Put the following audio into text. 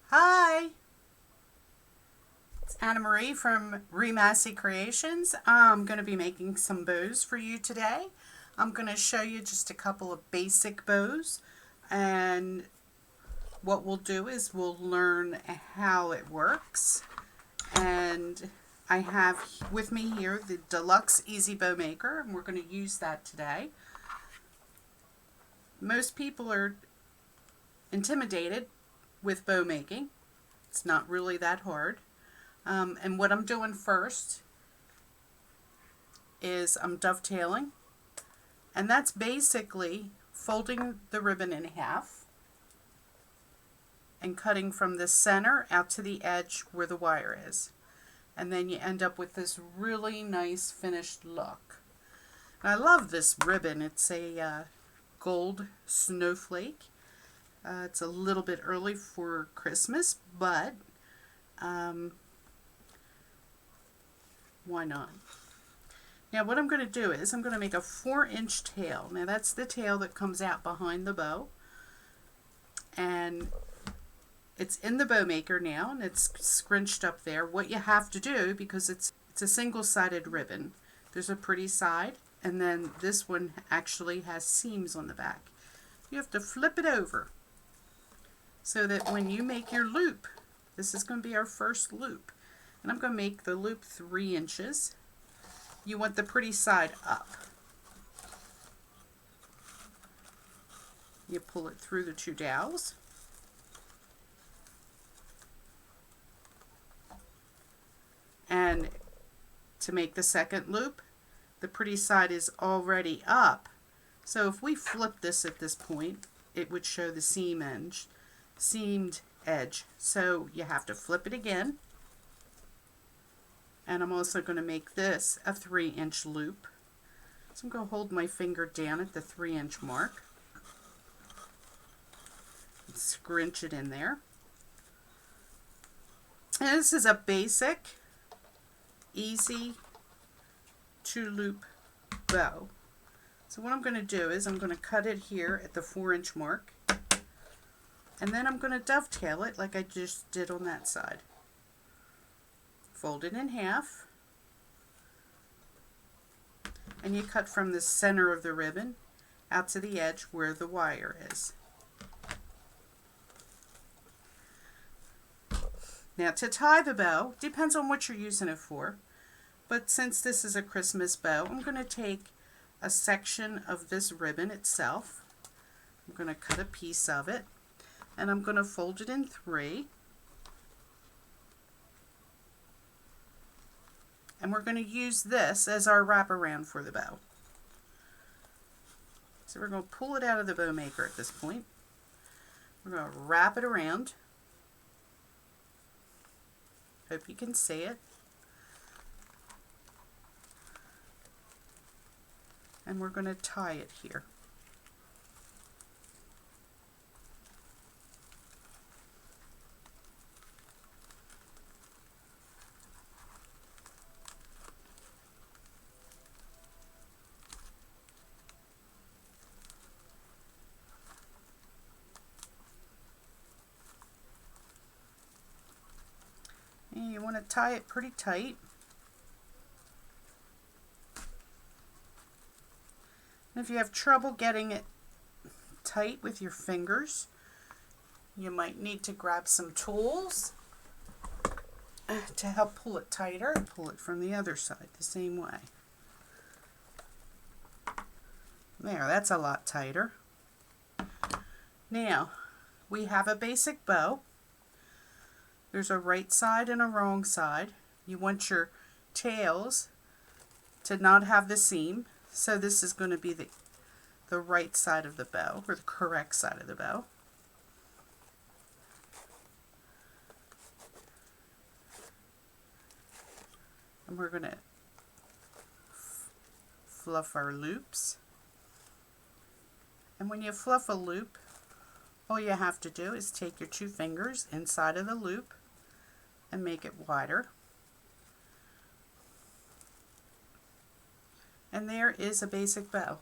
Hi, it's Anna Marie from Remassy Creations. I'm going to be making some bows for you today. I'm going to show you just a couple of basic bows, and what we'll do is we'll learn how it works. And I have with me here the Deluxe Easy Bow Maker, and we're going to use that today. Most people are intimidated with bow making. It's not really that hard. And what I'm doing first is I'm dovetailing, and that's basically folding the ribbon in half and cutting from the center out to the edge where the wire is, and then you end up with this really nice finished look. And I love this ribbon. It's a gold snowflake. It's a little bit early for Christmas, but why not? Now what I'm going to do is I'm going to make a 4-inch tail. Now that's the tail that comes out behind the bow, and it's in the bow maker now, and it's scrunched up there. What you have to do, because it's a single-sided ribbon, there's a pretty side, and then this one actually has seams on the back. You have to flip it over so that when you make your loop, this is going to be our first loop, and I'm going to make the loop 3 inches. You want the pretty side up. You pull it through the 2 dowels. And to make the second loop, the pretty side is already up. So if we flip this at this point, it would show the seamed edge. So you have to flip it again. And I'm also going to make this a 3-inch loop. So I'm going to hold my finger down at the 3-inch mark and scrunch it in there. And this is a basic, easy 2-loop bow. So what I'm going to do is I'm going to cut it here at the 4-inch mark, and then I'm going to dovetail it like I just did on that side. Fold it in half, and you cut from the center of the ribbon out to the edge where the wire is. Now to tie the bow, depends on what you're using it for, but since this is a Christmas bow, I'm going to take a section of this ribbon itself. I'm going to cut a piece of it, and I'm going to fold it in 3. And we're going to use this as our wraparound for the bow. So we're going to pull it out of the bow maker at this point. We're going to wrap it around. Hope you can see it. And we're going to tie it here. And you want to tie it pretty tight. And if you have trouble getting it tight with your fingers, you might need to grab some tools to help pull it tighter, and pull it from the other side the same way. There, that's a lot tighter. Now, we have a basic bow. There's a right side and a wrong side. You want your tails to not have the seam, so this is going to be the right side of the bow, or the correct side of the bow. And we're going to fluff our loops. And when you fluff a loop, all you have to do is take your 2 fingers inside of the loop and make it wider. And there is a basic bow.